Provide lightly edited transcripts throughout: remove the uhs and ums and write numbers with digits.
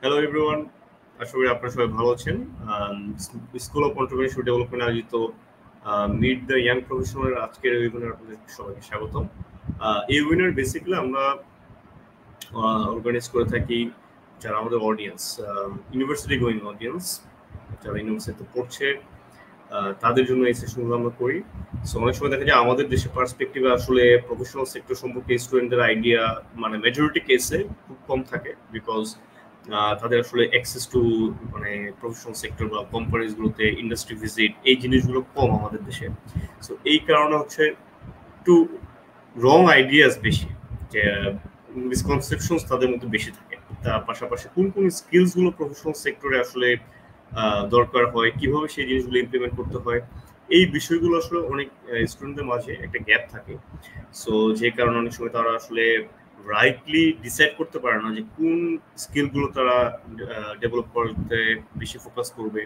Hello everyone, আশা করি আপনারা সবাই ভালো আছেন। স্কুল অফ এন্টারপ্রেনিউরশিপ ডেভেলপমেন্ট আয়োজিত মিট দ্য ইয়াং প্রফেশনাল আজকের ওয়েবিনার আপনাদের সবাইকে স্বাগতম। এই ওয়েবিনার বেসিক্যালি আমরা অর্গানাইজ করে থাকি যারা আমাদের অডিয়েন্স, ইউনিভার্সিটি গোয়িং অডিয়েন্স, যারা ইউনিভার্সিটিতে পড়ছে তাদের জন্য এই সেশনগুলো আমরা করি। সো অনেক সময় দেখা যায় আমাদের দেশের পার্সপেক্টিভে আসলে প্রফেশনাল সেক্টর সম্পর্কে স্টুডেন্টদের আইডিয়া মানে মেজরিটি কেসে খুব কম থাকে, বিকজ তাদের আসলে অ্যাক্সেস টু মানে প্রফেশনাল সেক্টর বা কোম্পানিজগুলোতে ইন্ডাস্ট্রি ভিজিট এই জিনিসগুলো কম আমাদের দেশে। সো এই কারণে হচ্ছে একটু রং আইডিয়াস বেশি, যে মিসকনসেপশনস তাদের মধ্যে বেশি থাকে। তার পাশাপাশি কোন কোন স্কিলসগুলো প্রফেশনাল সেক্টরে আসলে দরকার হয়, কিভাবে সেই জিনিসগুলো ইমপ্লিমেন্ট করতে হয়, এই বিষয়গুলো আসলে অনেক স্টুডেন্টদের মাঝে একটা গ্যাপ থাকে। সো যে কারণে অনেক সময় তারা আসলে রাইটলি ডিসাইড করতে পারে না যে কোন স্কিলগুলো তারা ডেভেলপ করতে বেশি ফোকাস করবে,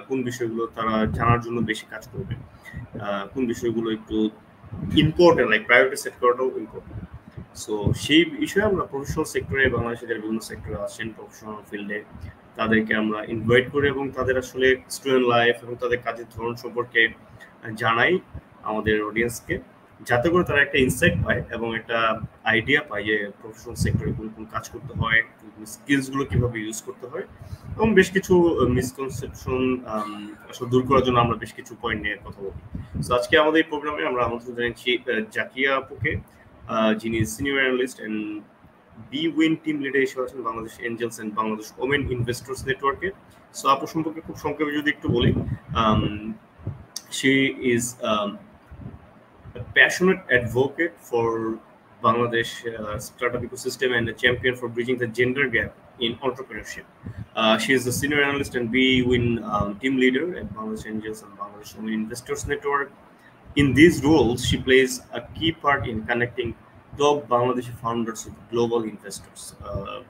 কোন বিষয়গুলো তারা জানার জন্য বেশি কাজ করবে, কোন বিষয়গুলো একটু ইম্পর্টেন্ট, লাইক প্রায়োরিটি সেট করাটাও ইম্পর্টেন্ট। সো সেই বিষয়ে আমরা প্রফেশনাল সেক্টরে, বাংলাদেশের যারা বিভিন্ন সেক্টরে আছেন প্রফেশনাল ফিল্ডে, তাদেরকে আমরা ইনভাইট করি এবং তাদের আসলে স্টুডেন্ট লাইফ এবং তাদের কাজের ধরন সম্পর্কে জানাই আমাদের অডিয়েন্সকে, যাতে করে তারা একটা ইনসাইট পায় এবং একটা আইডিয়া পায় যে প্রফেশনাল সেক্টরে কোন কোন কাজ করতে হয়, স্কিলসগুলো কিভাবে ইউজ করতে হয়, এবং বেশ কিছু মিসকনসেপশন আসলে দূর করার জন্য আমরা বেশ কিছু পয়েন্ট নিয়ে কথা বলি। সো আজকে আমাদের এই প্রোগ্রামে আমরা আমন্ত্রণ জানাচ্ছি জাকিয়া আপুকে, যিনি senior analyst and B win team leader হিসেবে আছেন Bangladesh angels and Bangladesh women investors নেটওয়ার্কে। সো আপু সম্পর্কে খুব সংক্ষেপে যদি একটু বলি, she is a passionate advocate for Bangladesh startup ecosystem and a champion for bridging the gender gap in entrepreneurship. She is the senior analyst and BWin team leader at Bangladesh Angels and Bangladesh Women Investors Network. In these roles, she plays a key part in connecting top Bangladeshi founders with global investors.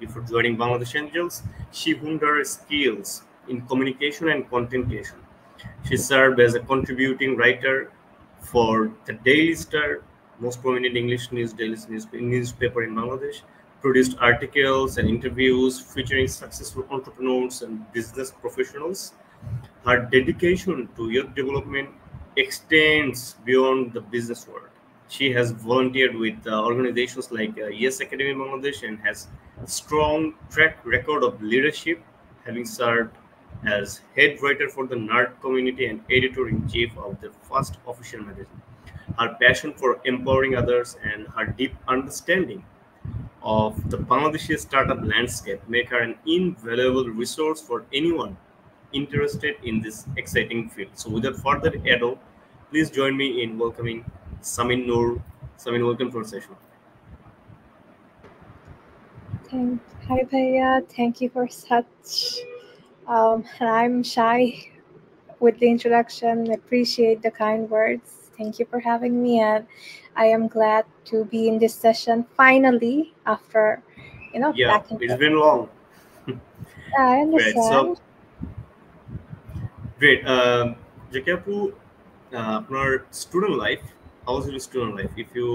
Before joining Bangladesh Angels, she honed her skills in communication and content creation. She served as a contributing writer for the Daily Star, most prominent English newspaper in Bangladesh, produced articles and interviews featuring successful entrepreneurs and business professionals. Her dedication to youth development extends beyond the business world. She has volunteered with organizations like Yes Academy Bangladesh and has a strong track record of leadership, having served as head writer for the NERD community and editor-in-chief of the first official magazine. Her passion for empowering others and her deep understanding of the Bangladeshi startup landscape make her an invaluable resource for anyone interested in this exciting field. So without further ado, please join me in welcoming Samin Noor. Samin, welcome to our session. Hi Bhaiya, thank you for such. I'm shy with the introduction. Appreciate the kind words. Thank you for having me, and I am glad to be in this session finally after, Yeah, it's been long. I understand. Great. Jackie Apu, আপনার student life, how was your student life? If you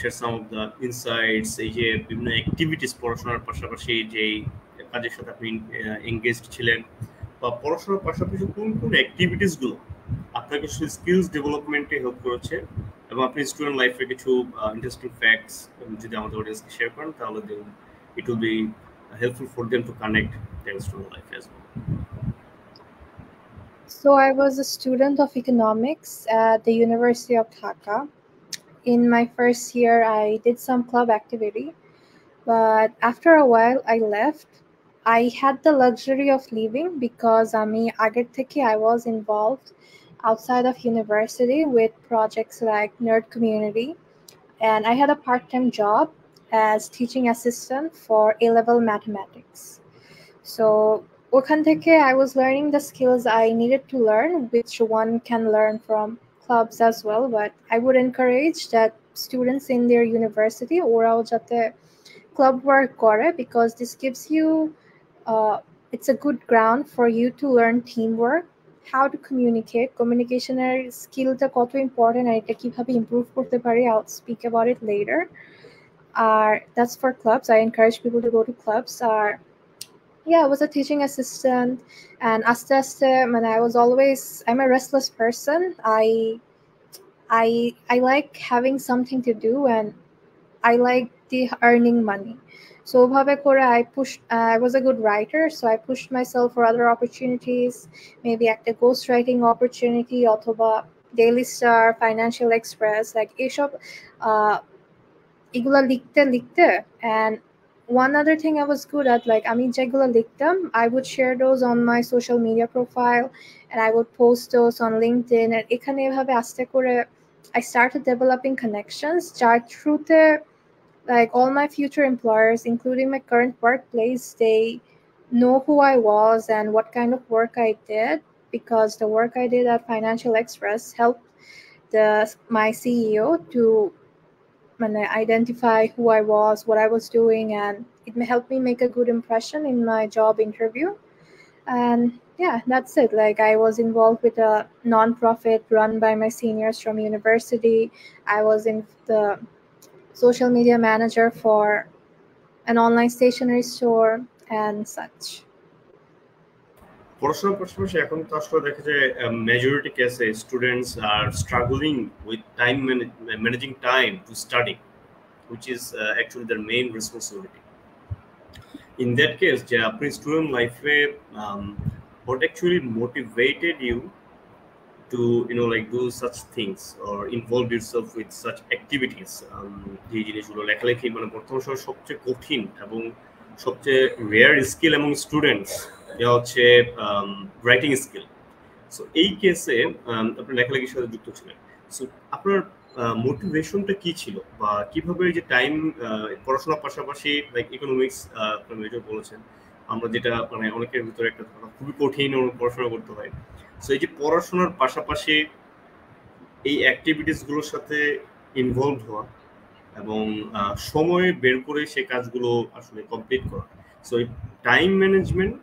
share some of the insights, এই যে বিভিন্ন activities পড়াশোনার পাশাপাশি যেই কাজের সাথে আপনি এঙ্গেজড ছিলেন, বা পড়াশোনার পাশাপাশি কোন কোন অ্যাক্টিভিটিসগুলো আপনাকে স্কিলস ডেভেলপমেন্টে হেল্প করেছে, এবং আপনি স্টুডেন্ট লাইফের কিছু ইন্টারেস্টিং ফ্যাক্টস যদি আমাদের অডিয়েন্সকে শেয়ার করেন, তাহলে it will be helpful for them to connect their student life as well. So I was a student of economics at the University of Dhaka. In my first year, I did some club activity, but after a while, I left. I had the luxury of leaving because ager theke I was involved outside of university with projects like Nerd Community, and I had a part-time job as teaching assistant for A-level mathematics. So ওখান থেকে I was learning the skills I needed to learn, which one can learn from clubs as well. But I would encourage that students in their university ওরাও যাতে club work করে, because this gives you it's a good ground for you to learn teamwork, how to communicate, communicationের স্কিলটা কত important আর এটা কিভাবে improve করতে পারি. I'll speak about it later. That's for clubs. I encourage people to go to clubs. yeah, I was a teaching assistant, and aste aste, and I'm a restless person. I like having something to do, and I like the earning money. So ওভাবে করে I was a good writer, so I pushed myself for other opportunities, maybe একটা ghost writing opportunity অথবা Daily Star, Financial Express, like এসব uh, এগুলা লিখতে লিখতে, and one other thing I was good at, like আমি যেগুলো লিখতাম, I would share those on my social media profile, and I would post those on LinkedIn, and এখানে এভাবে আস্তে করে I started developing connections যার থ্রুতে like all my future employers, including my current workplace, they know who I was and what kind of work I did, because the work I did at Financial Express helped my CEO to identify who I was, what I was doing, and it helped me make a good impression in my job interview. And yeah, that's it. Like I was involved with a nonprofit run by my seniors from university. I was in the social media manager for an online stationery store and such. পড়াশোনার পাশাপাশি এখন তো আসলে দেখা যায় majority কেসে students are struggling with time managing time to study which is actually their main responsibility. In that case, যে আপনি স্টুডেন্ট লাইফে what actually motivated you to like do such things or involve yourself with such activities? যে জিনিসগুলো লেখালেখি মানে বর্তমান সময় সবচেয়ে কঠিন এবং সবচেয়ে রেয়ার স্কিল among স্টুডেন্টস যা হচ্ছে রাইটিং স্কিল। সো এই কেসে আপনি লেখালেখির সাথে যুক্ত ছিলেন, সো আপনার মোটিভেশনটা কি ছিল বা কিভাবে এই যে টাইম পড়াশোনার পাশাপাশি লাইক ইকোনমিক্স আপনার মেজর বলেছেন, আমরা যেটা মানে অনেকের ভিতরে একটা খুবই কঠিন পড়াশোনা করতে হয়, সো এই যে পড়াশোনার পাশাপাশি এই অ্যাক্টিভিটিসগুলোর সাথে ইনভলভ হওয়া এবং সময় বের করে সে কাজগুলো আসলে কমপ্লিট করা, সো এই টাইম ম্যানেজমেন্ট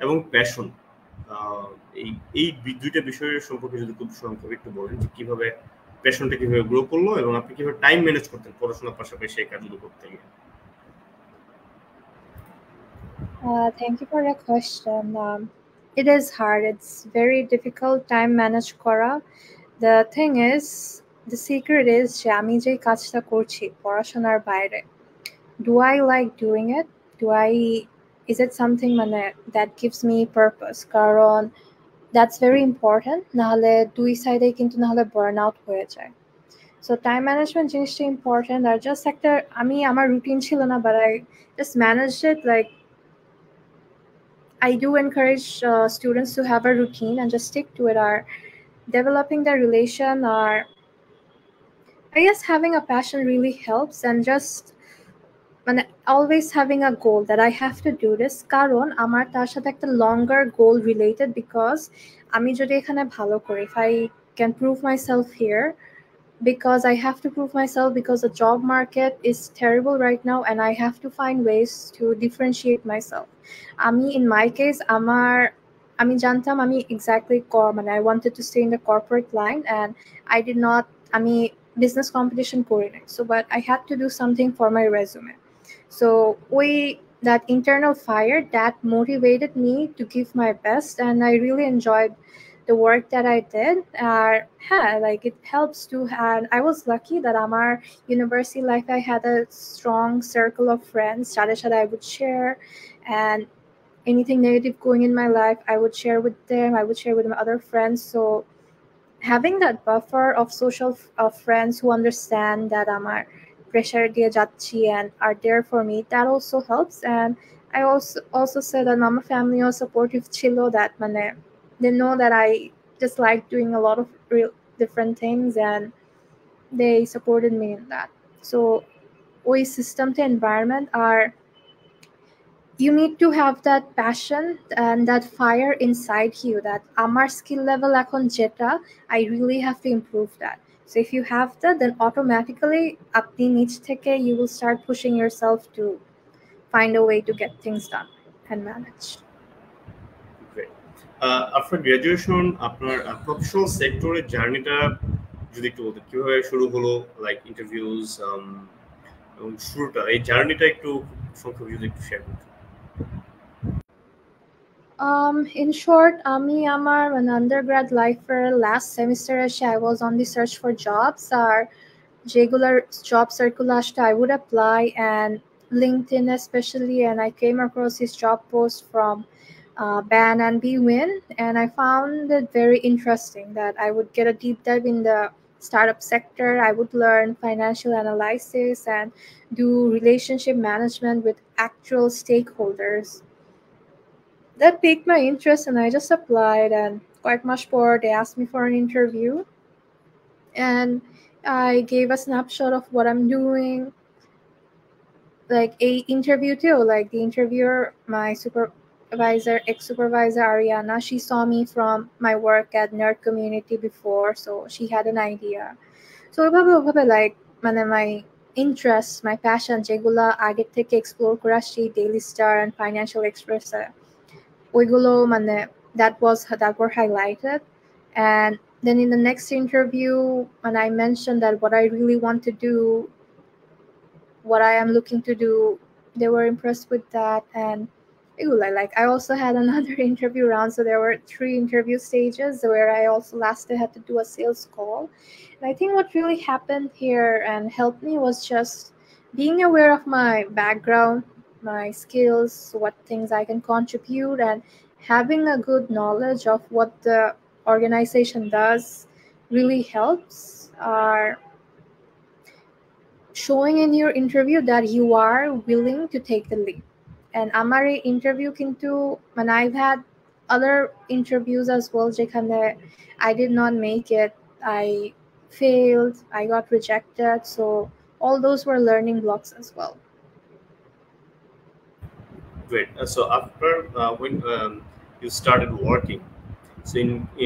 এবং প্যাশন, এই দুইটা বিষয়ের সম্পর্কে যদি খুব সংক্ষেপে একটু বলেন যে কিভাবে প্যাশনটা কিভাবে গ্রো করলো এবং আপনি কিভাবে টাইম ম্যানেজ করতেন পড়াশোনার পাশাপাশি সেই কাজগুলো করতে গিয়ে। Thank you for the question. It is hard. It's very difficult time manage kora. The thing is, the secret is যে আমি যে কাজটা করছি পড়াশোনার বাইরে, do I like doing it? Is it something that gives me purpose? কারণ that's very important. নাহলে দুই সাইডে কিন্তু নাহলে বার্ন আউট হয়ে যায়। সো টাইম ম্যানেজমেন্ট জিনিসটা ইম্পর্টেন্ট। আর জাস্ট একটা আমার রুটিন ছিল না, but I just managed it. Like I do encourage students to have a routine and just stick to it, or developing their relation, or I guess having a passion really helps, and just always having a goal that I have to do this কারণ আমার তার সাথে একটা longer goal related, because আমি যদি এখানে ভালো করি, if I can prove myself here, because I have to prove myself, because the job market is terrible right now and I have to find ways to differentiate myself. In my case, আমি জানতাম আমি exactly I wanted to stay in the corporate line, and I did not business competition করি নাই, so but I had to do something for my resume. So that internal fire that motivated me to give my best, and I really enjoyed the work that I did. Like it helps to have. I was lucky that our university life I had a strong circle of friends that I would share, and anything negative going in my life I would share with them. I would share with my other friends. So having that buffer of of friends who understand that আমার pressure দিয়ে যাচ্ছি and are there for me, that also helps. And I also said that my family was supportive ছিল, that they know that I just like doing a lot of real different things, and they supported me in that. So ওই system to environment are, you need to have that passion and that fire inside you, that আমার skill level এখন যেটা, I really have to improve that. So if you have that, then automatically আপনি নিজ থেকে you will start pushing yourself to find a way to get things done and manage. Great. After graduation, আপনার professional সেক্টরের জার্নিটা যদি একটু বলতেন, কিভাবে শুরু হলো, লাইক ইন্টারভিউজ এবং শুরুটা, এই জার্নিটা একটু সংক্ষেপে যদি একটু শেয়ার করতেন। In short, an undergrad life for last semester I was on the search for jobs or regular job circulars I would apply and LinkedIn especially, and I came across his job post from Ban and Bwin, and I found it very interesting that I would get a deep dive in the startup sector. I would learn financial analysis and do relationship management with actual stakeholders. That piqued my interest, and I just applied. And quite much more, they asked me for an interview, and I gave a snapshot of what I'm doing, like a interview too. Like the interviewer, my supervisor, ex-supervisor Ariana, she saw me from my work at Nerd Community before, so she had an idea. So ওইভাবে like my interests, my passion যেগুলা আগে থেকে explore করা আসছি Daily Star and Financial Express ওইগুলো that were highlighted. And then in the next interview, when I mentioned that what I really want to do, what I am looking to do, they were impressed with that. And like I also had another interview round, so there were 3 interview stages where I also lastly had to do a sales call. And I think what really happened here and helped me was just being aware of my background, my skills, what things I can contribute, and having a good knowledge of what the organization does really helps. Showing in your interview that you are willing to take the leap. And আমার এই interview কিন্তু I've had other interviews as well যেখানে I did not make it, I failed, I got rejected, so all those were learning blocks as well. Great. So after when you started working, so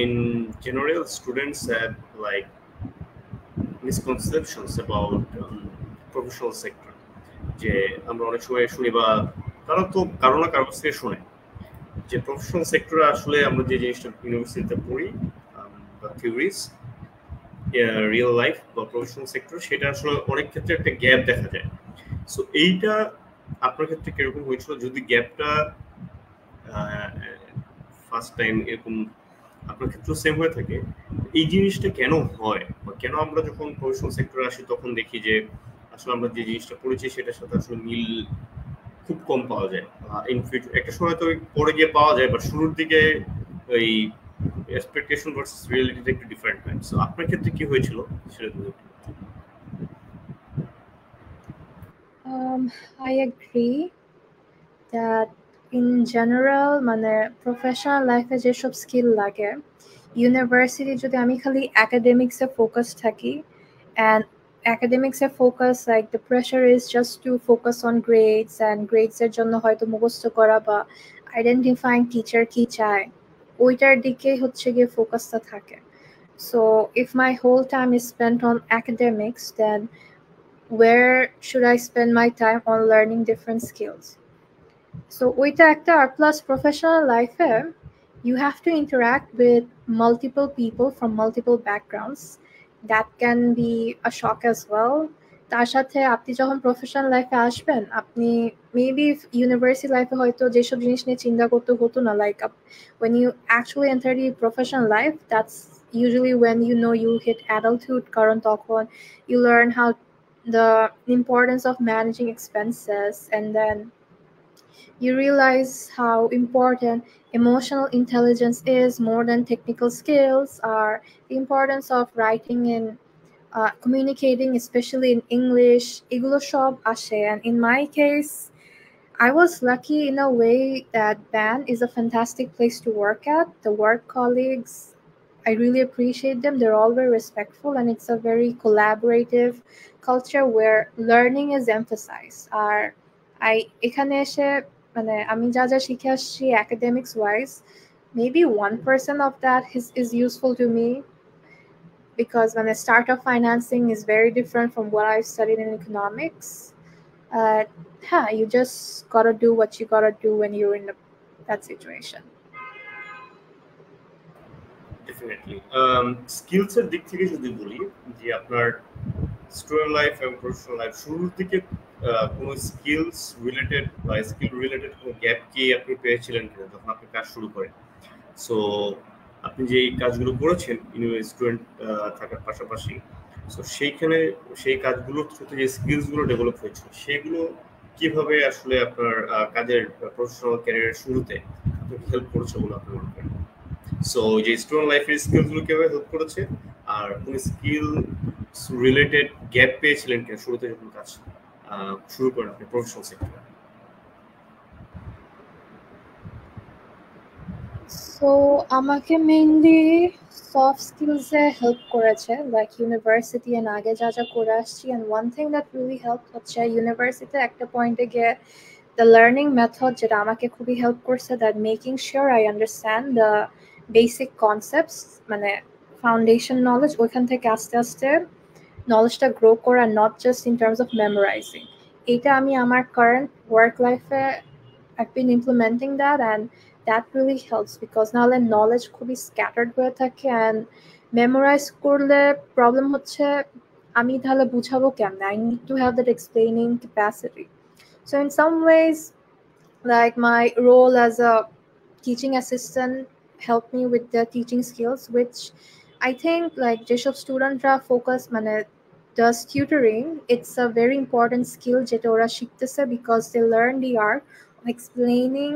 in general, students have like misconceptions about professional sector. যে আমরা অনেক সময় শুনি বা তারা তো কারো না কারো থেকে শুনে যে প্রফেশনাল সেক্টরে আসলে আমরা যে জিনিসটা ইউনিভার্সিটিতে পড়ি বা থিওরিজ রিয়েল লাইফ বা প্রফেশনাল সেক্টর, সেটা আসলে অনেক ক্ষেত্রে একটা গ্যাপ দেখা যায়। সো এইটা আপনার ক্ষেত্রে কিরকম হয়েছিল? যদি গ্যাপটা ফার্স্ট টাইম এরকম আপনার ক্ষেত্রে সেম হয়ে থাকে, এই জিনিসটা কেন হয় বা কেন আমরা যখন প্রফেশনাল সেক্টরে আসি তখন দেখি যে আসলে আমরা যে জিনিসটা পড়েছি সেটার সাথে আসলে মিল খুব কম পাওয়া যায়। ইন ফিউচার একটা সময় তো পরে গিয়ে পাওয়া যায়, বাট শুরুর দিকে ওই এক্সপেকটেশন ভার্সেস রিয়েলিটিটা একটু ডিফারেন্ট হয়। সো আপনার ক্ষেত্রে কি হয়েছিল সেটা তো I agree that in general professional লাইফে যেসব স্কিল লাগে ইউনিভার্সিটি যদি আমি খালি অ্যাকাডেমিক্সে ফোকাস থাকি and academics A focus, like the pressure is just to focus on grades and grades এর জন্য হয়তো মুখস্থ করা বা identifying teacher কি চায় ওইটার দিকে হচ্ছে গিয়ে ফোকাসটা থাকে। So if my whole time is spent on academics, then where should I spend my time on learning different skills? So ওইটা একটা। আর plus professional life you have to interact with multiple people from multiple backgrounds. That can be a shock as well. তার সাথে আপনি যখন professional লাইফে আসবেন, আপনি maybe university লাইফে হয়তো যেসব জিনিস নিয়ে চিন্তা করতে হতো না, like when you actually enter the professional life, that's usually when you hit adulthood, কারণ তখন you learn how the importance of managing expenses, and then you realize how important emotional intelligence is more than technical skills, or the importance of writing and communicating, especially in English. Egulo সব আসে, and in my case, I was lucky in a way that BAN is a fantastic place to work at. The work colleagues, I really appreciate them. They're all very respectful, and it's a very collaborative culture where learning is emphasized. আর এখানে এসে আমি যা যা শিখে আসছি academics wise, maybe 1% of that is useful to me, because when I startup financing is very different from what I've studied in economics. You just gotta do what you gotta do when you're in that situation. Definitely skills এর দিক থেকে যদি বলি যে আপনার student life এবং professional life শুরুর দিকে কোনো স্কিলস রিলেটেড বা স্কিল রিলেটেড কোনো গ্যাপ কি আপনি পেয়েছিলেন কিনা যখন আপনি কাজ শুরু করেন? সো আপনি যে এই কাজগুলো করেছেন স্টুডেন্ট থাকার পাশাপাশি, সো সেইখানে সেই কাজগুলোর থ্রুতে যে স্কিলসগুলো ডেভেলপ হয়েছে সেগুলো কিভাবে আসলে আপনার কাজের প্রফেশনাল ক্যারিয়ারের শুরুতে আপনাকে হেল্প করেছে বলে আপনি মনে করেন? সো যে স্টুডেন্ট লাইফের স্কিলসগুলো কিভাবে হেল্প করেছে, আর কোন স্কিল রিলেটেড গ্যাপ পেয়েছিলেন কিনা শুরুতে যখন কাজ শুরু করেন আপনি প্রফেশনাল সেক্টরে? সো আমাকে মেইনলি সফট স্কিলসে হেল্প করেছে, লাইক ইউনিভার্সিটি এন্ড আগে যা যা করে আসছি। And one thing that really help হচ্ছে ইউনিভার্সিটিতে একটা পয়েন্টে গিয়ে দ্য লার্নিং মেথড, যেটা আমাকে খুবই হেল্প করছে, that making sure I understand the basic concepts, মানে ফাউন্ডেশন নলেজ, ওইখান থেকে আস্তে আস্তে নলেজটা গ্রো করা, not just in terms of memorising. এটা আমি আমার কারেন্ট ওয়ার্ক লাইফে I've been implementing that, and that really helps because নাহলে নলেজ খুবই স্ক্যাটার্ড হয়ে থাকে, অ্যান্ড মেমোরাইজ করলে প্রবলেম হচ্ছে আমি তাহলে বুঝাবো কেমনে, I need to have that explaining capacity. So in some ways, like my role as a teaching assistant helped me with the teaching skills, which I think like যেসব স্টুডেন্টরা focus মানে does tutoring, it's a very important skill যেটা ওরা শিখতেছে because they learn the art of explaining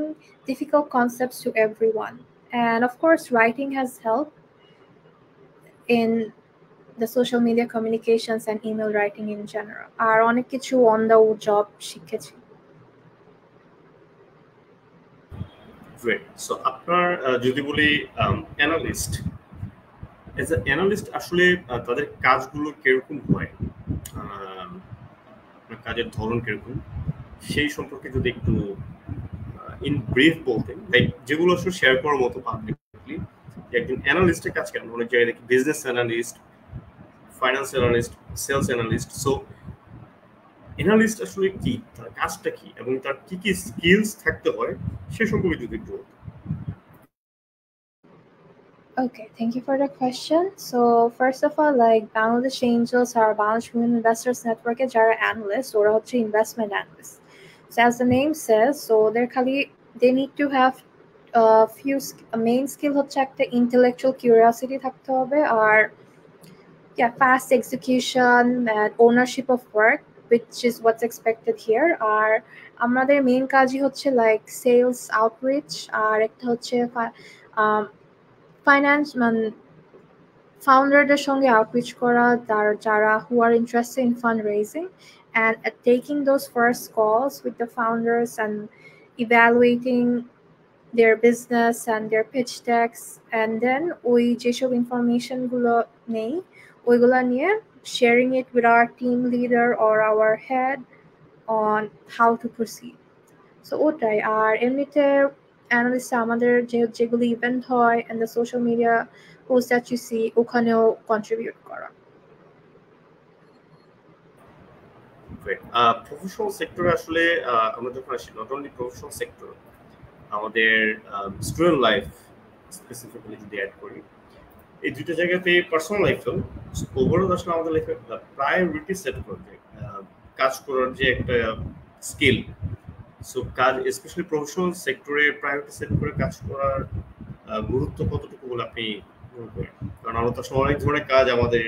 difficult concepts to everyone. And of course, writing has helped in the social media communications and email writing in general. আর অনেক কিছু on the job শিখেছি। Great. So আপনার যদি বলি analyst, as a analyst আসলে তাদের কাজগুলো কিরকম হয়, কাজের ধরন কিরকম, সেই সম্পর্কে যদি একটু ইন ব্রিফ বলতেন, লাইক যেগুলো আসলে শেয়ার করার মতো পাবলিকলি। একজন অ্যানালিস্টের কাজ কেমন? অনেক জায়গায় দেখি business analyst, finance analyst, sales analyst. So analyst আসলে কি, তার কাজটা কি, এবং তার কি কি স্কিলস থাকতে হয় সে সম্পর্কে যদি একটু। Okay, thank you for the question. So first of all, like Bangladesh Angels are Bangladesh Women Investors Network এ যারা analyst, ওরা হচ্ছে investment analyst. So as the name says, so they're খালি they need to have a few main skill হচ্ছে একটা intellectual curiosity থাকতে হবে, আর fast execution and ownership of work, which is what's expected here. আর আমাদের main কাজই হচ্ছে like sales outreach, আর একটা হচ্ছে ফাইন্যান্স মানে ফাউন্ডারদের সঙ্গে আউটরিচ করা, তার যারা who are interested in fundraising, and taking those first calls with the founders and evaluating their business and their pitch decks, and then ওই যেসব ইনফরমেশন গুলো নেই ওইগুলা নিয়ে sharing it with our team leader or our head on how to proceed. So ওটাই। আর এমনিতে analyst আমাদের যেগুলো ইভেন্ট হয় and the social media posts that you see ওখানেও কন্ট্রিবিউট করা। প্রফেশনাল সেক্টরে আসলে আমরা যখন আসি, নট অনলি প্রফেশনাল সেক্টর, আমাদের স্টুডেন্ট লাইফ স্পেসিফিক্যালি যদি অ্যাড করি, এই দুটো জায়গাতে পার্সোনাল লাইফেও ওভারঅল আসলে আমাদের লাইফে প্রায়োরিটি সেট করবে কাজ করার যে একটা স্কিল। সো কাজ স্পেশালি প্রফেশনাল সেক্টরে প্রায়োরিটি সেট করে কাজ করার গুরুত্ব কতটুকু বলে আপনি মনে করেন? কারণ আমরা তো আসলে অনেক ধরনের কাজ আমাদের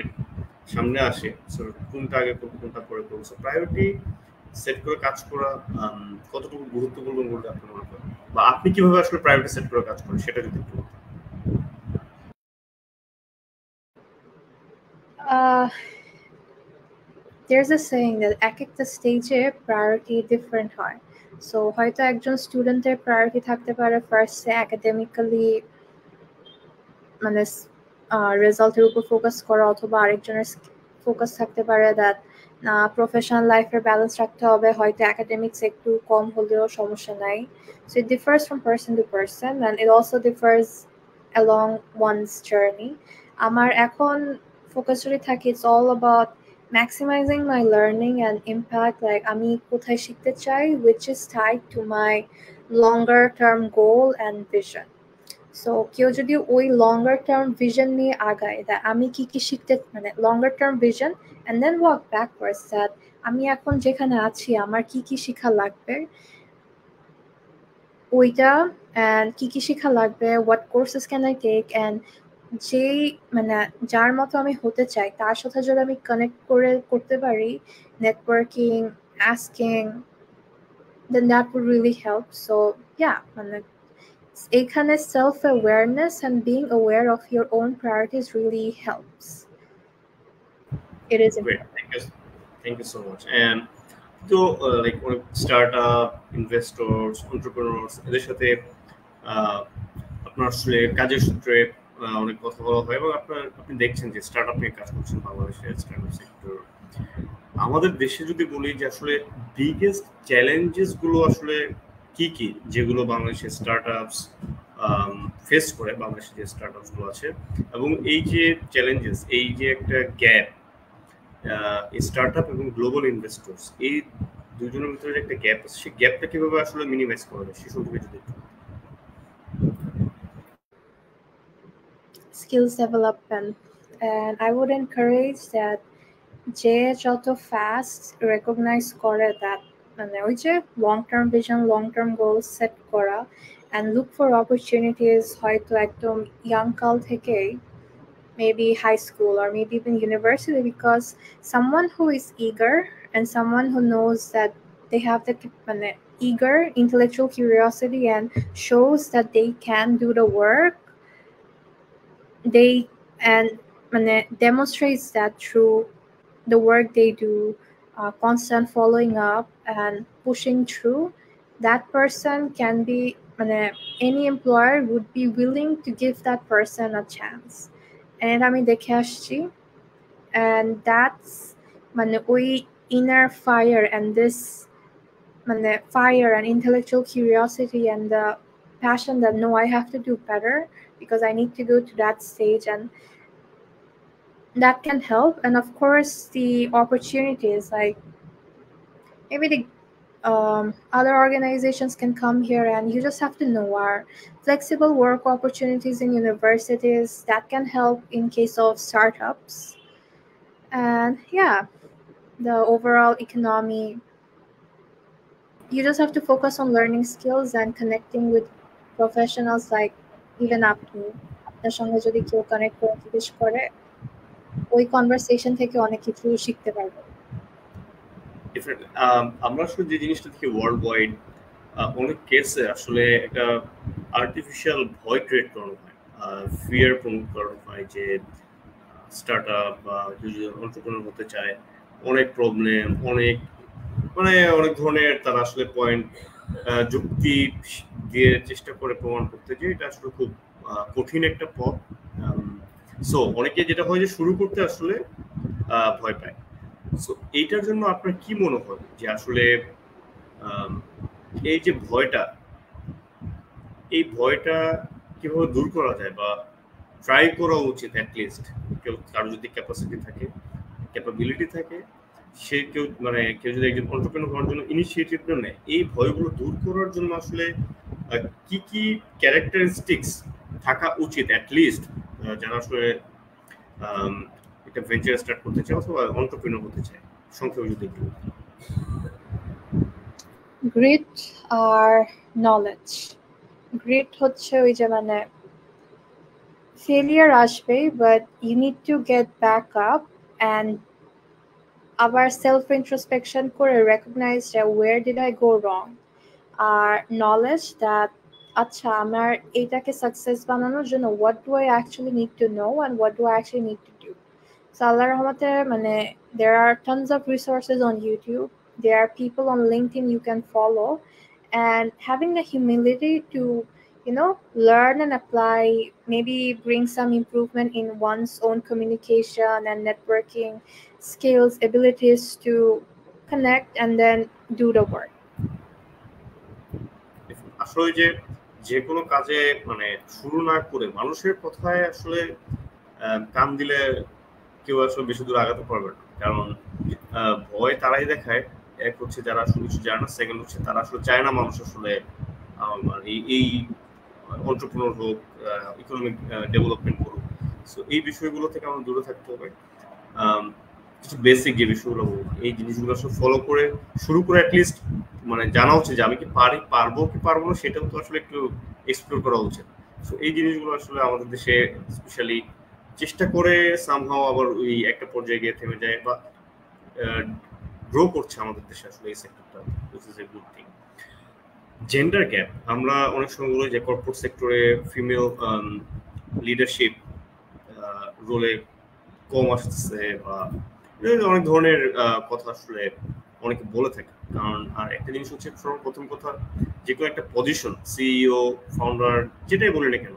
সামনে আসে, সো কোনটা আগে করবো কোনটা পরে করবো, সো প্রায়োরিটি সেট করে কাজ করা কতটুকু গুরুত্বপূর্ণ বলে আপনি মনে করেন, বা আপনি কিভাবে আসলে প্রায়োরিটি সেট করে কাজ করেন সেটা যদি একটু বলতেন। There's a saying that এক একটা স্টেজে প্রায়োরিটি ডিফারেন্ট হয়। সো হয়তো একজন স্টুডেন্টের প্রায়োরিটি থাকতে পারে ফার্স্টে একাডেমিক্যালি মানে রেজাল্টের উপর ফোকাস করা, অথবা আরেকজনের ফোকাস থাকতে পারে দ্যাট না প্রফেশনাল লাইফের ব্যালেন্স রাখতে হবে, হয়তো একাডেমিক্স একটু কম হলেও সমস্যা নাই। So it differs from person to person and it also differs along one's journey. আমার এখন ফোকাস যদি থাকে it's all about maximizing my learning and impact, like আমি কোথায় শিখতে চাই, which is tied to my longer term goal and vision. So কেউ যদি ওই লঙ্গার টার্ম ভিশন নিয়ে আগায়, দ্যাট আমি কি কি শিখতে, মানে longer term vision, and then work backwards that আমি এখন যেখানে আছি আমার কি কি শিক্ষা লাগবে ওইটা, and কি শিক্ষা লাগবে, what courses can I take, and যেই মানে যার মতো আমি হতে চাই তার সাথে যদি আমি কানেক্ট করতে পারি, networking, asking, then that would really help. So yeah, মানে এখানে self awareness and being aware of your own priorities really helps. It is Great, important. thank you so much. And তো লাইক অনেক startup investors entrepreneurs এদের সাথে আপনার আসলে কাজের সূত্রে অনেক কথা বলা হয় এবং আপনি দেখছেন যে স্টার্টআপ নিয়ে কাজ করছেন বাংলাদেশের স্টার্টআপ সেক্টর। আমাদের দেশে যদি বলি যে আসলে বিগেস্ট চ্যালেঞ্জেস গুলো আসলে কি কি যেগুলো বাংলাদেশের স্টার্টআপস ফেস করে, বাংলাদেশের যে স্টার্টআপস গুলো আছে, এবং এই যে চ্যালেঞ্জেস, এই যে একটা গ্যাপ স্টার্টআপ এবং গ্লোবাল ইনভেস্টর্স, এই দুজনের ভিতরে যে একটা গ্যাপ আছে, সেই গ্যাপটা কিভাবে আসলে মিনিমাইজ করা যায় সে সম্পর্কে যদি skills development, and I would encourage that যে যত ফাস্ট রেকগনাইজ করে দ্যাট মানে ওই যে long term vision, long term goal set করা, অ্যান্ড লুক ফর অপরচুনিটিস হয়তো একদম ইয়াং কাল থেকেই, maybe high school or maybe even university, because someone who is eager and someone who knows that they have the eager intellectual curiosity and shows that they can do the work, they and demonstrates that through the work they do, constant following up and pushing through, that person can be any employer would be willing to give that person a chance. And আমি দেখে আসছি, and that's ওই inner fire and this fire and intellectual curiosity and the passion that no, I have to do better because I need to go to that stage, and that can help. And of course the opportunities, like maybe the other organizations can come here, and you just have to know our flexible work opportunities in universities that can help in case of startups. And yeah, the overall economy, you just have to focus on learning skills and connecting with professionals like even আপনি, আপনার সঙ্গে যদি কেউ connect করে জিজ্ঞেস করে, ওই conversation থেকে অনেক কিছু শিখতে পারবো। আমরা আসলে যে জিনিসটা থেকে ওয়ার্ল্ড ওয়াইড অনেক কেসে আসলে একটা আর্টিফিশিয়াল ভয় ক্রিয়েট করানো হয়, ফিয়ার প্রমোট করানো হয় যে স্টার্টআপ বা যদি এন্টারপ্রেনার হতে চায় অনেক প্রবলেম, অনেক ধরনের তারা আসলে পয়েন্ট যুক্তি দিয়ে চেষ্টা করে প্রমাণ করতে যে এটা আসলে খুব কঠিন একটা পথ। সো অনেকে যেটা হয় যে শুরু করতে আসলে ভয় পায়। সো এইটার জন্য আপনার কি মনে হয় যে আসলে এই যে ভয়টা, এই ভয়টা কিভাবে দূর করা যায় বা ট্রাই করা উচিত? অ্যাটলিস্ট কারো যদি ক্যাপাসিটি থাকে, ক্যাপাবিলিটি থাকে, সে কেউ যদি একজন এন্টারপ্রেনার হওয়ার জন্য ইনিশিয়েটিভ নেয়, এই ভয়গুলো দূর করার জন্য আসলে কি কি ক্যারেক্টারিস্টিক্স থাকা উচিত অ্যাটলিস্ট যারা আসলে একটা ভেঞ্চার স্টার্ট করতে চায় অথবা এন্টারপ্রেনার হতে চায়? সংক্ষেপে যদি একটু। গ্রিট আর নলেজ। গ্রিট হচ্ছে ওই যে ফেলিয়ার আসবে, but you need to get back up and আবার সেলফ ইন্ট্রোস্পেকশন করে রেকগনাইজ যে where did I go wrong. Acknowledge that আচ্ছা আমার এইটাকে সাকসেস বানানোর জন্য what do I actually need to know and what do I actually need to do. So আল্লাহর রহমতে there are tons of resources on YouTube. There are people on LinkedIn you can follow, and having the humility to learn and apply, maybe bring some improvement in one's own communication and networking skills, abilities to connect and then do the work. আসলে যে কোনো কাজে শুরু না করে মানুষের কথায় আসলে কান দিলে কেউ আসলে বেশি দূর আগাতে পারবে না। কারণ ভয় তারাই দেখায়, এক হচ্ছে যারা আসলে কিছু জানে না, সেকেন্ড হচ্ছে তারা আসলে চায় না মানুষ আসলে এই এন্টারপ্রেনার হোক, ইকোনমিক ডেভেলপমেন্ট করুক। সো এই বিষয়গুলো থেকে আমাদের দূরে থাকতে হবে। কিছু বেসিক যে বিষয়গুলো বলবো, এই জিনিসগুলো আসলে ফলো করে শুরু করে অ্যাটলিস্ট মানে জানা উচিত যে আমি কি পারবো কি পারবো না, সেটাও তো আসলে একটু এক্সপ্লোর করা উচিত। সো এই জিনিসগুলো আসলে আমাদের দেশে স্পেশালি চেষ্টা করে সামহাও আবার ওই একটা পর্যায়ে গিয়ে থেমে যায় বা গ্রো করছে আমাদের দেশে আসলে এই সেক্টরটা, which is a good thing. Gender gap, আমরা অনেক সময় বলি যে কর্পোরেট সেক্টরে ফিমেল লিডারশিপ রোলে কম আসতেছে বা অনেক ধরনের কথা আসলে অনেকে বলে থাকে। কারণ আর একটা জিনিস হচ্ছে, প্রথম কথা, যে কোনো একটা পজিশন, সিইও, ফাউন্ডার, যেটাই বলি না কেন,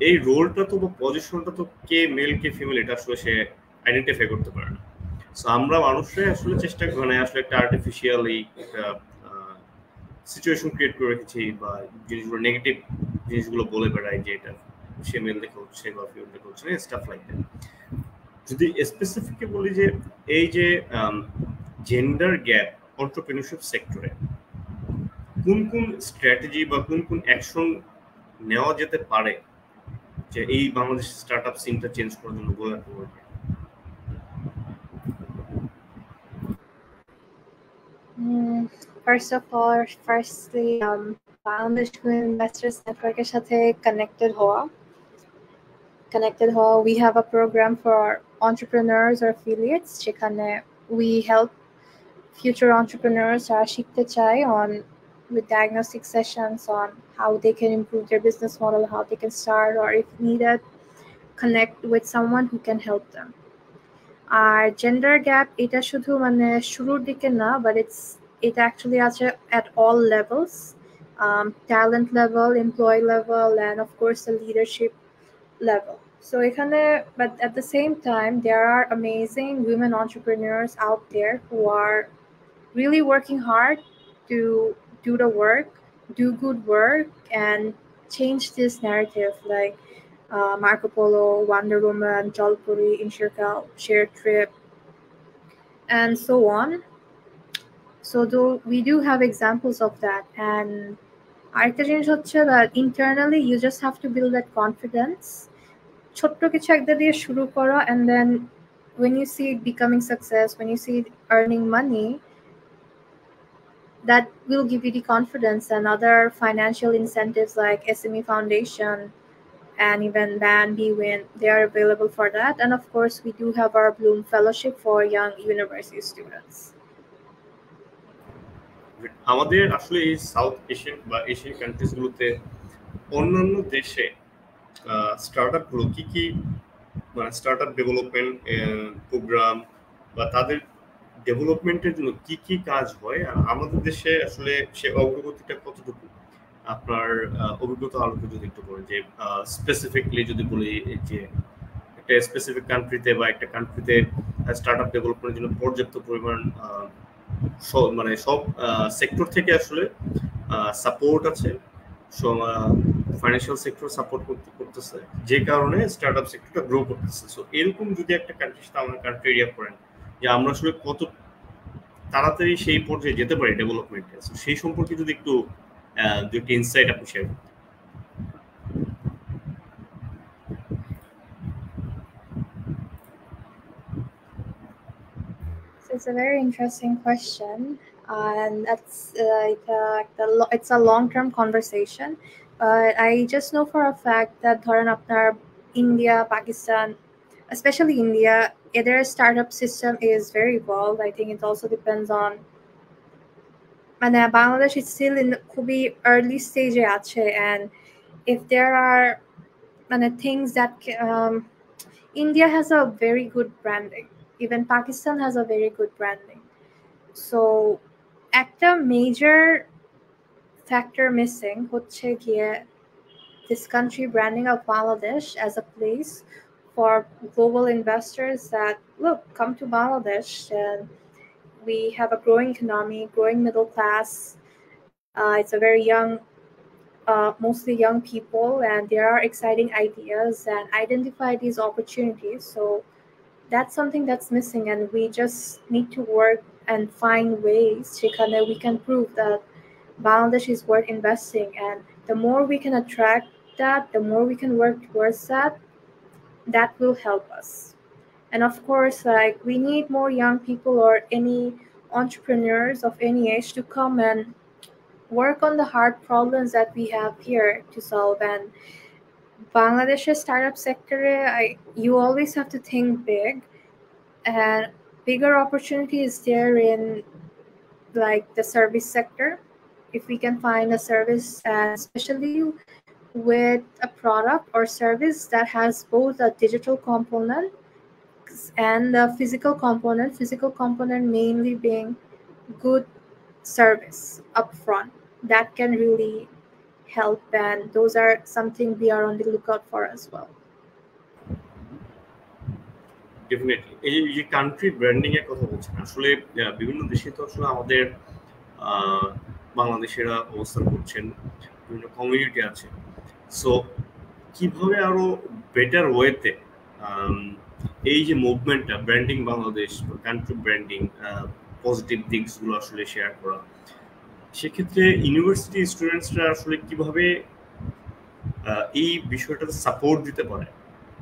এই রোলটা তো বা পজিশনটা তো কে মেল কে ফিমেল এটা আসলে সে আইডেন্টিফাই করতে পারে না। সো আমরা মানুষরাই আসলে চেষ্টা মানে আসলে একটা আর্টিফিশিয়ালি একটা সিচুয়েশন ক্রিয়েট করে রেখেছি বা জিনিসগুলো নেগেটিভ জিনিসগুলো বলে বেড়াই যে এটা সে মেল দেখে হচ্ছে বা ফিমেল দেখে হচ্ছে, স্টাফ লাইক দ্যাট। যদি স্পেসিফিকলি বলি যে এই যে জেন্ডার গ্যাপ এন্টারপ্রেনিউরশিপ সেক্টরে কোন কোন স্ট্র্যাটেজি বা কোন কোন অ্যাকশন নেওয়া যেতে পারে যে এই বাংলাদেশ স্টার্টআপ সিনটা চেঞ্জ করার জন্য বলে রাখবো? First of all, firstly, Bangladesh Women Investors Network এর সাথে connected হওয়া। We have a program for entrepreneurs or affiliates যেখানে we help future entrepreneurs যারা শিখতে চায় with diagnostic sessions on how they can improve their business model, how they can start, or if needed, connect with someone who can help them. আর gender gap এটা শুধু মানে শুরুর দিকে না, but এটা actually আছে at all levels, talent level, employee level, and of course the leadership level. So but at the same time, there are amazing women entrepreneurs out there who are really working hard to do the work, do good work, and change this narrative, like Marco Polo, Wonder Woman, Jalpuri, Inshirkal, Share Trip, and so on. So we do have examples of that. And আরেকটা জিনিস হচ্ছে that internally you just have to build that confidence. ছোট্ট কিছু একটা দিয়ে শুরু করো, and then when you see it becoming success, when you see it earning money, that will give you the confidence, and other financial incentives like SME Foundation and even BAN, BWIN, they are available for that. And of course, we do have our Bloom Fellowship for young university students. আমাদের আসলে এই south Asian বা Asian countries গুলোতে অন্যান্য দেশে startup গুলো কি কি মানে স্টার্টআপ ডেভেলপমেন্ট প্রোগ্রাম বা তাদের ডেভেলপমেন্টের জন্য কি কি কাজ হয়, আর আমাদের দেশে আসলে সে অগ্রগতিটা কতটুকু, আপনার অভিজ্ঞতা আলোকে যদি একটু বলেন যে স্পেসিফিকলি যদি বলি যে একটা স্পেসিফিক কান্ট্রিতে বা একটা কান্ট্রিতে স্টার্টআপ ডেভেলপমেন্টের জন্য পর্যাপ্ত পরিমাণ মানে সব সেক্টর থেকে আসলে সাপোর্ট আছে, ফাইন্যান্সিয়াল সেক্টর সাপোর্ট করতেছে, যে কারণে স্টার্টআপ সেক্টরটা গ্রো করতেছে। সো এরকম যদি একটা কান্ট্রি সাথে আমাদের কান্ট্রি এরিয়া করেন যে আমরা আসলে কত তাড়াতাড়ি সেই পর্যায়ে যেতে পারি ডেভেলপমেন্টে, সেই সম্পর্কে যদি একটু দুটি ইনসাইট আপনি শেয়ার করতেন। It's a very interesting question, and that's it's a long-term conversation. But I just know for a fact that ধরেন আপনার India, Pakistan, especially India, their startup system is very evolved. I think it also depends on, মানে Bangladesh is still in খুবই early stage আছে, and if there are things that India has a very good branding. Even Pakistan has a very good branding. So একটা major factor missing হচ্ছে গিয়ে this country branding of Bangladesh as a place for global investors that look, come to Bangladesh, and we have a growing economy, growing middle class. It's a very young, mostly young people, and there are exciting ideas, and identify these opportunities. So that's something that's missing, and we just need to work and find ways যেখানে we can prove that Bangladesh is worth investing, and the more we can attract that, the more we can work towards that, that will help us. And of course, like we need more young people or any entrepreneurs of any age to come and work on the hard problems that we have here to solve. And Bangladesh's startup sector, you always have to think big, and bigger opportunity is there in like the service sector. If we can find a service, and especially with a product or service that has both a digital component and the physical component mainly being good service upfront, that can really help, and those are something we are on the lookout for as well. Definitely এই যে country branding এর কথা বলছেন, আসলে বিভিন্ন দেশে তো আসলে আমাদের আহ, বাংলাদেশিরা অবস্থান করছেন, বিভিন্ন কমিউনিটি আছে। সো কিভাবে আরো বেটার ওয়েতে এই যে মুভমেন্টটা branding Bangladesh, country branding, positive দিকগুলো আসলে শেয়ার করা, সেক্ষেত্রে ইউনিভার্সিটি স্টুডেন্টসরা আসলে কিভাবে এই বিষয়টাতে সাপোর্ট দিতে পারে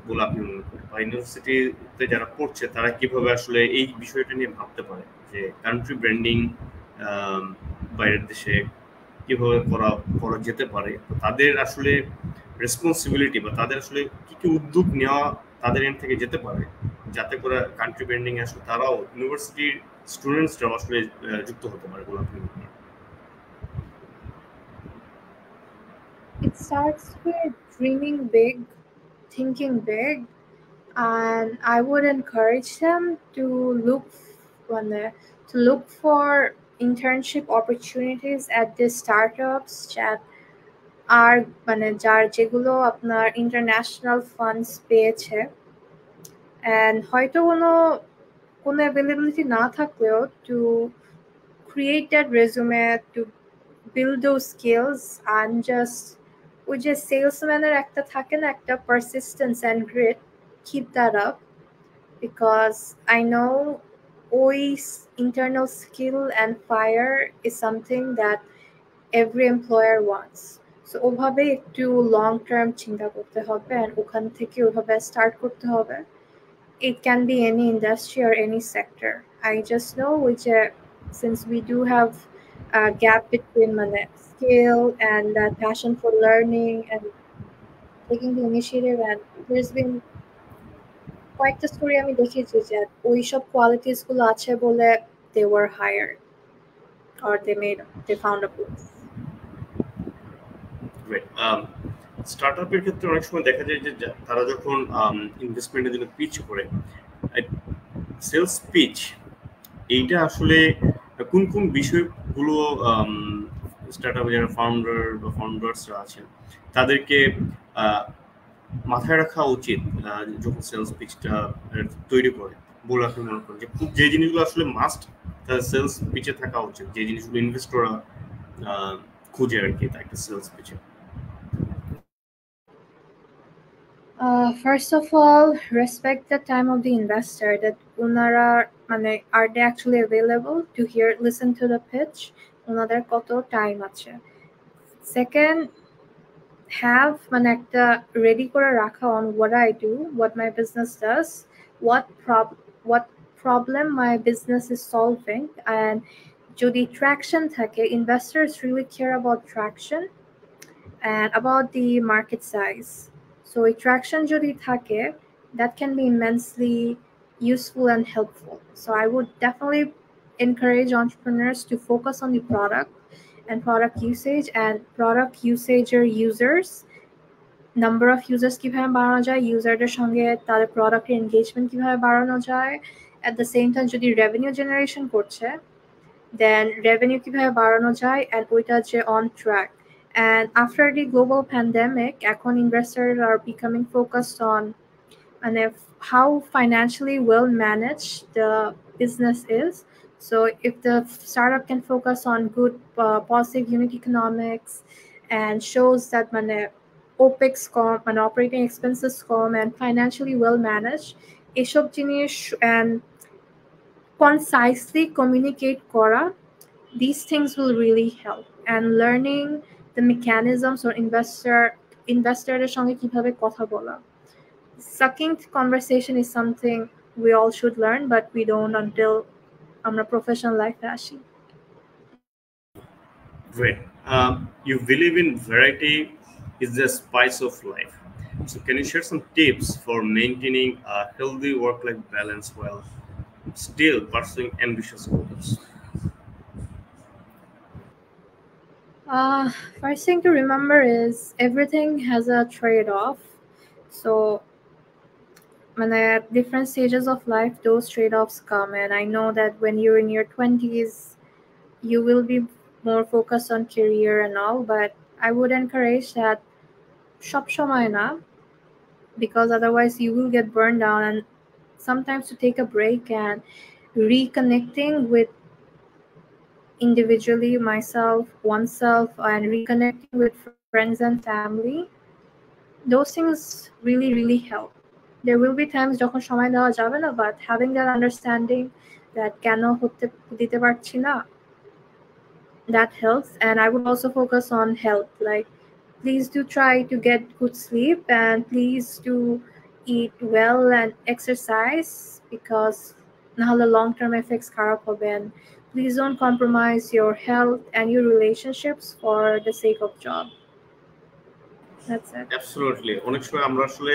বলে আপনি মনে করেন, বা ইউনিভার্সিটিতে যারা পড়ছে তারা কিভাবে আসলে এই বিষয়টা নিয়ে ভাবতে পারে যে কান্ট্রি ব্র্যান্ডিং বাইরের দেশে কিভাবে করা যেতে পারে, তাদের আসলে রেসপন্সিবিলিটি বা তাদের আসলে কি কি উদ্যোগ নেওয়া তাদের এন্ড থেকে যেতে পারে যাতে করে কান্ট্রি ব্র্যান্ডিং আসলে তারাও ইউনিভার্সিটির স্টুডেন্টসরাও আসলে যুক্ত হতে পারে বলে আপনি মনে করেন? It starts with dreaming big, thinking big, and I would encourage them to look for internship opportunities at these startups that আর যার যেগুলো আপনার ইন্টারন্যাশনাল ফান্ডস পেয়েছে, and হয়তো কোনো অ্যাভেলেবিলিটি না থাকলেও to create that resume, to build those skills, and just ওই যে সেলসম্যানের একটা থাকে না, একটা persistence and grit, keep that up, because I know always internal skill and fire is something that every employer wants. So ওভাবে একটু long term চিন্তা করতে হবে, and ওখান থেকে ওভাবে স্টার্ট করতে হবে. It can be any industry or any sector. I just know which since we do have a gap between skill and passion for learning and taking the initiative, and there's been কয়েকটা story আমি দেখেছি যে ওইসব qualities গুলো আছে বলে they were hired or they found a place. স্টার্টআপের ক্ষেত্রে অনেক সময় দেখা যায় যে তারা যখন ইনভেস্টমেন্টের জন্য পিচ করে, সেলস পিচ এইটা আসলে কোন কোন বিষয়গুলো স্টার্টআপে যারা ফাউন্ডার্সরা আছেন তাদেরকে মাথায় রাখা উচিত যখন সেলস পিচটা তৈরি করে বলে আপনি মনে করেন, যে জিনিসগুলো আসলে মাস্ট তাদের সেলস পিচে থাকা উচিত, যে জিনিসগুলো ইনভেস্টররা খুঁজে আর কি একটা সেলস পিচে? First of all, respect the time of the investor, that unara are they actually available to listen to the pitch, unader koto time ache. Second, have একটা ready kore rakha on what I do, what my business does, what problem my business is solving, and jodi traction thake, investors really care about traction and about the market size. So attraction jodi thake, that can be immensely useful and helpful. So I would definitely encourage entrepreneurs to focus on the product and product usage and product usager users, number of users কিভাবে বাড়ানো যায়, ইউজারদের সঙ্গে তাদের প্রোডাক্টের engagement কিভাবে বাড়ানো যায়, at the same time যদি রেভিনিউ জেনারেশন করছে then revenue কিভাবে বাড়ানো যায়, and ওইটা যে on track. And after the global pandemic, এখন investors are becoming focused on and how financially well managed the business is. So if the startup can focus on good positive unit economics and shows that OPEX com, operating expenses com and financially well managed, এসব জিনিস and concisely communicate করা, these things will really help. And learning the mechanisms or investorদের সঙ্গে কিভাবে কথা বলা, succinct conversation is something we all should learn, but we don't until our professional life আসি. Great. You believe in variety is the spice of life. So, can you share some tips for maintaining a healthy work-life balance while still pursuing ambitious goals? First thing to remember is everything has a trade-off. So when at different stages of life, those trade-offs come, and I know that when you're in your 20s, you will be more focused on career and all, but I would encourage that সব সময় না, because otherwise you will get burned down, and sometimes to take a break and reconnecting with individually myself, oneself, and reconnecting with friends and family, those things really help. There will be times যখন সময় দেওয়া যাবে না, but having that understanding that কেন দিতে পারছি না, that helps. And I would also focus on health, like please do try to get good sleep, and please do eat well and exercise, because নাহলে long term effects খারাপ হবে, and please don't compromise your health and your relationships for the sake of job. That's it. Absolutely. অনেক সময় আমরা আসলে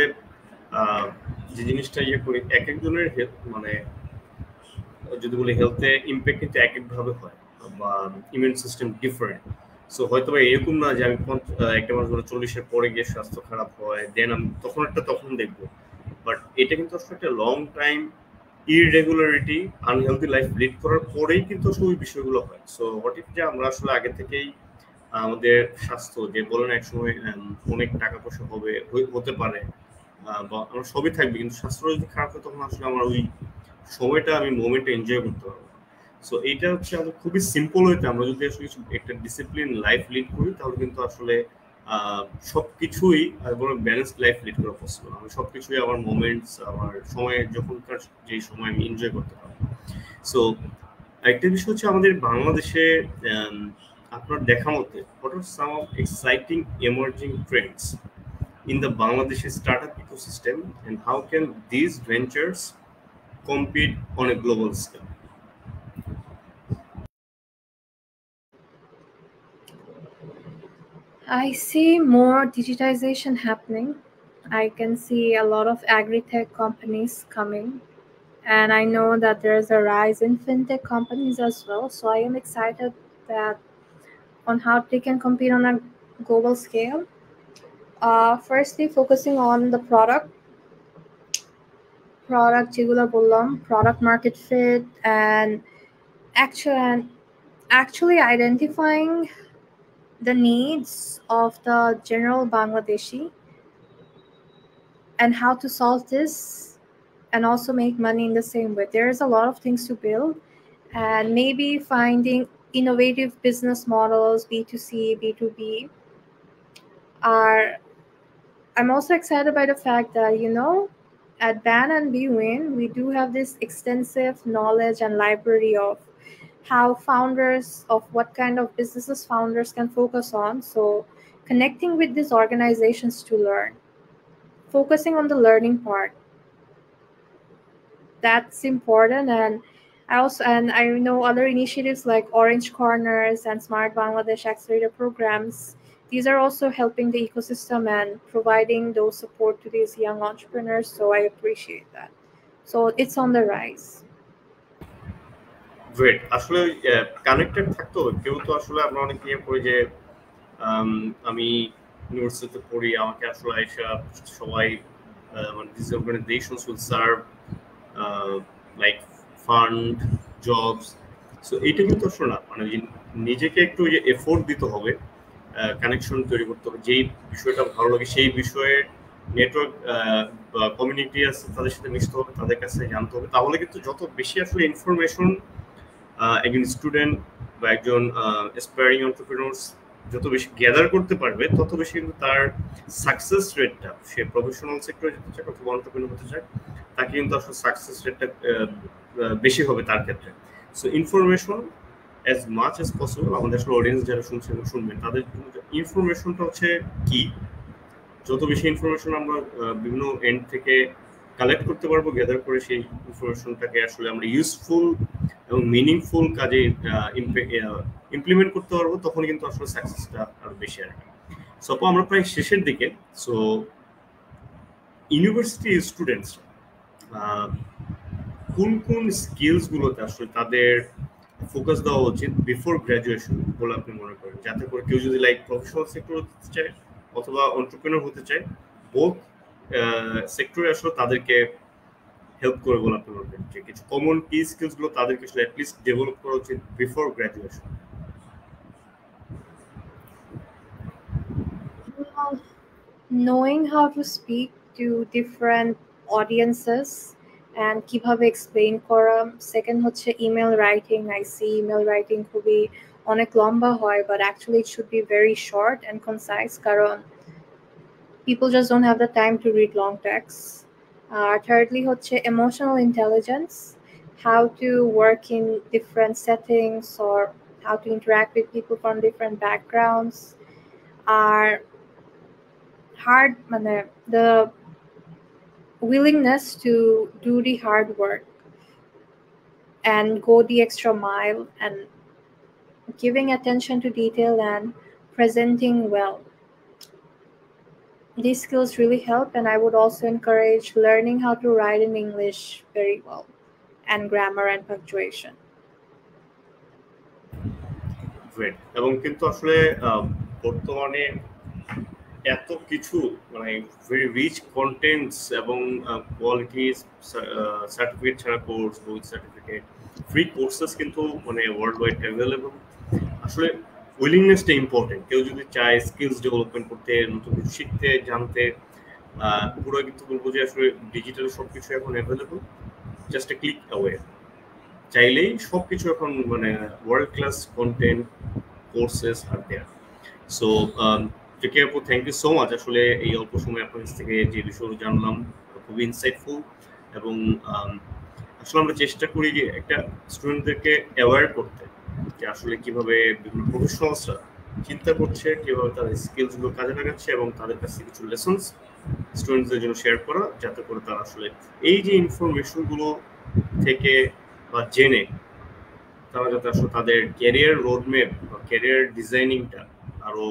যে জিনিসটা ইয়ে করি, এক একজনের মানে যদি বলি হেলথে ইম্প্যাক্ট কিন্তু এক একভাবে হয়, বা ইমিউন সিস্টেম ডিফারেন্ট। সো হয়তো বা এরকম না যে আমি একটা মানুষ 40-এর পরে গিয়ে স্বাস্থ্য খারাপ হয়, দেন আমি তখন দেখবো। বাট এটা কিন্তু আসলে একটা long time irregularity, unhealthy life lead করার পরেই কিন্তু আসলে ওই বিষয়গুলো হয়। সো হোয়াট ইফ যে আমরা আসলে আগে থেকেই আমাদের স্বাস্থ্য, যে বলেন একসময় অনেক টাকা পয়সা হতে পারে বা আমার সবই থাকবে, কিন্তু স্বাস্থ্য যদি খারাপ হয় তখন আসলে আমার ওই সময়টা আমি মোমেন্টে এনজয় করতে পারবো। সো এইটা হচ্ছে আমাদের খুবই সিম্পল হইতে, আমরা যদি আসলে একটা ডিসিপ্লিন লাইফ লিড করি তাহলে কিন্তু আসলে সবকিছুই ব্যালেন্স লাইফ লিড করা পসিবল। আমি সবকিছুই আমার মোমেন্টস, আমার সময় যখনকার যে সময় আমি এনজয় করতে পারবো। সো একটা বিষয় হচ্ছে আমাদের বাংলাদেশে আপনার দেখা মতে what are some of exciting emerging trends in the Bangladeshi startup ecosystem, and how can these ventures compete on a global scale? I see more digitization happening. I can see a lot of agri-tech companies coming, and I know that there's a rise in fintech companies as well. So I am excited that on how they can compete on a global scale. Firstly, focusing on the product যেগুলো বললাম, product market fit, and actually identifying the needs of the general Bangladeshi and how to solve this and also make money in the same way. There's a lot of things to build, and maybe finding innovative business models, B2C, B2B. I'm also excited by the fact that, at BAN and BWIN, we do have this extensive knowledge and library of how founders, of what kind of businesses founders can focus on. So connecting with these organizations to learn, focusing on the learning part, that's important. And I know other initiatives like Orange Corners and Smart Bangladesh Accelerator programs. These are also helping the ecosystem and providing those support to these young entrepreneurs. So I appreciate that. So it's on the rise. Great. আসলে connected থাকতে হবে। কেউ তো আসলে আমরা অনেক ইয়ে করি যে আমি ইউনিভার্সিটিতে পড়ি, আমাকে আসলে আইসা সবাই মানে this organizations will serve like fund jobs. So এইটা কিন্তু আসলে না, মানে নিজেকে একটু যে এফোর্ট দিতে হবে, কানেকশন তৈরি করতে হবে, যেই বিষয়টা ভালো লাগে সেই বিষয়ে নেটওয়ার্ক বা কমিউনিটি আছে তাদের সাথে মিশতে হবে, তাদের কাছে জানতে হবে। তাহলে কিন্তু যত বেশি আসলে ইনফরমেশন একজন স্টুডেন্ট বা একজন অ্যাসপায়ারিং এন্টারপ্রেনার্স যত বেশি গ্যাদার করতে পারবে, তত বেশি কিন্তু তার সাকসেস রেটটা, সে প্রফেশনাল সেক্টরে যেতে চায় অথবা এন্টারপ্রেনার হতে চায়, তাকে কিন্তু আসলে সাকসেস রেটটা বেশি হবে তার ক্ষেত্রে। So information as much as possible, আমাদের আসলে অডিয়েন্স যারা শুনছে এবং শুনবেন তাদের ইনফরমেশনটা হচ্ছে কি, যত বেশি ইনফরমেশন আমরা বিভিন্ন এন্ড থেকে কালেক্ট করতে পারবো, গ্যাদার করে সেই ইনফরমেশনটাকে আসলে আমরা ইউজফুল এবং মিনিংফুল কাজে ইমপ্লিমেন্ট করতে পারবো, তখন কিন্তু আসলে সাকসেসটা আরো বেশি আসবে। সো আমরা প্রায় শেষের দিকে। সো ইউনিভার্সিটি স্টুডেন্টস কোন কোন স্কিলস গুলোতে আসলে তাদের ফোকাস দেওয়া উচিত বিফোর গ্রাজুয়েশন বলে আপনি মনে করেন, যাতে করে কেউ যদি লাইক প্রফেশনাল সেক্টর হতে চায় অথবা এন্টারপ্রেনার হতে চায়, বোথ সেক্টরে আসলে তাদেরকে হেল্প করে বলে আপনি মনে করেন, যে কিছু কমন কি স্কিলস গুলো তাদেরকে আসলে অ্যাটলিস্ট ডেভেলপ করা উচিত before graduation? Knowing how to speak to different audiences and কিভাবে explain করা। সেকেন্ড হচ্ছে email writing. I see email writing খুবই অনেক লম্বা হয়, but actually it should be very short and concise কারণ people just don't have the time to read long texts. Thirdly হচ্ছে emotional intelligence, how to work in different settings or how to interact with people from different backgrounds. Are hard, the willingness to do the hard work and go the extra mile and giving attention to detail and presenting well. These skills really help, and I would also encourage learning how to write in English very well and grammar and punctuation. Great. এবং কিন্তু আসলে বর্তমানে এত কিছু মানে very rich contents এবং quality certificate ছাড়া course, with certificate, free courses কিন্তু মানে ওয়ার্ল্ড ওয়াইড অ্যাভেলেবল। আসলে উইলিংনেসটা ইম্পর্টেন্ট। কেউ যদি চায় স্কিলস ডেভেলপমেন্ট করতে, নতুন কিছু শিখতে, জানতে, পুরো কিন্তু বলবো যে আসলে ডিজিটাল সবকিছু এখন available, just a click away. চাইলেই সবকিছু এখন মানে ওয়ার্ল্ড ক্লাস কন্টেন্ট কোর্সেস আর দেয়ার। সো জেকে আপু, থ্যাংক ইউ সো মাচ। আসলে এই অল্প সময় আপনার কাছ থেকে যে বিষয়গুলো জানলাম খুবই ইনসাইটফুল, এবং আসলে আমরা চেষ্টা করি যে একটা স্টুডেন্টদেরকে অ্যাওয়ার করতে, যে আসলে কিভাবে বিভিন্ন প্রফেশনালসরা চিন্তা করছে, কিভাবে তাদের স্কিলসগুলো কাজে লাগাচ্ছে, এবং তাদের কাছে কিছু লেসন্স স্টুডেন্টসদের জন্য শেয়ার করা, যাতে করে তারা আসলে এই যে ইনফরমেশনগুলো থেকে বা জেনে তারা যাতে আসলে তাদের ক্যারিয়ার রোডম্যাপ বা ক্যারিয়ার ডিজাইনিংটা আরো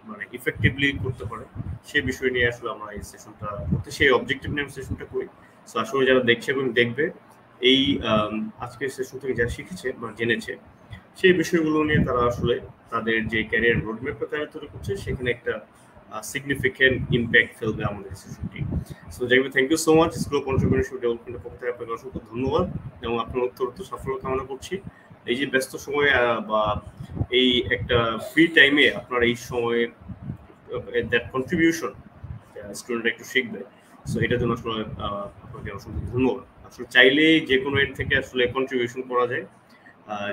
মানে ইফেক্টিভলি করতে পারে, সেই বিষয় নিয়ে আসলে আমরা এই সেশনটা করতে, সেই অবজেক্টিভ নিয়ে সেশনটা করি। সো আসলে যারা দেখছে এবং দেখবে এই আজকের সেশন থেকে যা শিখেছে বা জেনেছে, সেই বিষয়গুলো নিয়ে তারা আসলে তাদের যে ক্যারিয়ার রোডম্যাপটা তারা তৈরি করছে, সেখানে একটা সিগনিফিকেন্ট ইম্প্যাক্ট ফেলবে আমাদের সেশনটি। So Zakib, thank you so much. School of entrepreneurship ডেভেলপমেন্টের পক্ষ থেকে আপনাকে অসংখ্য ধন্যবাদ, এবং আপনার উত্তরোত্তর সাফল্য কামনা করছি। এই যে ব্যস্ত সময়ে বা এই একটা ফ্রি টাইমে আপনার এই সময়ে দ্যাট কন্ট্রিবিউশন স্টুডেন্টরা একটু শিখবে, সো এটার জন্য আসলে আপনাকে অসংখ্য ধন্যবাদ। আসলে চাইলেই যে কোনো এর থেকে আসলে কন্ট্রিবিউশন করা যায়,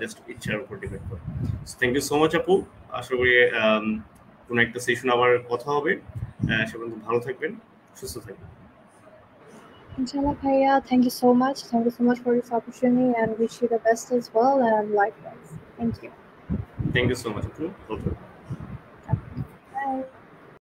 জাস্ট ইচ্ছার উপর ডিপেন্ড করে। থ্যাংক ইউ সো মাচ আপু। আশা করি কোনো একটা সেশন আবার কথা হবে। সে পর্যন্ত ভালো থাকবেন, সুস্থ থাকবেন। Inshallah, Bhaiya, thank you so much. Thank you so much for this opportunity, and wish you the best as well, and likewise. Thank you. Thank you so much, appu.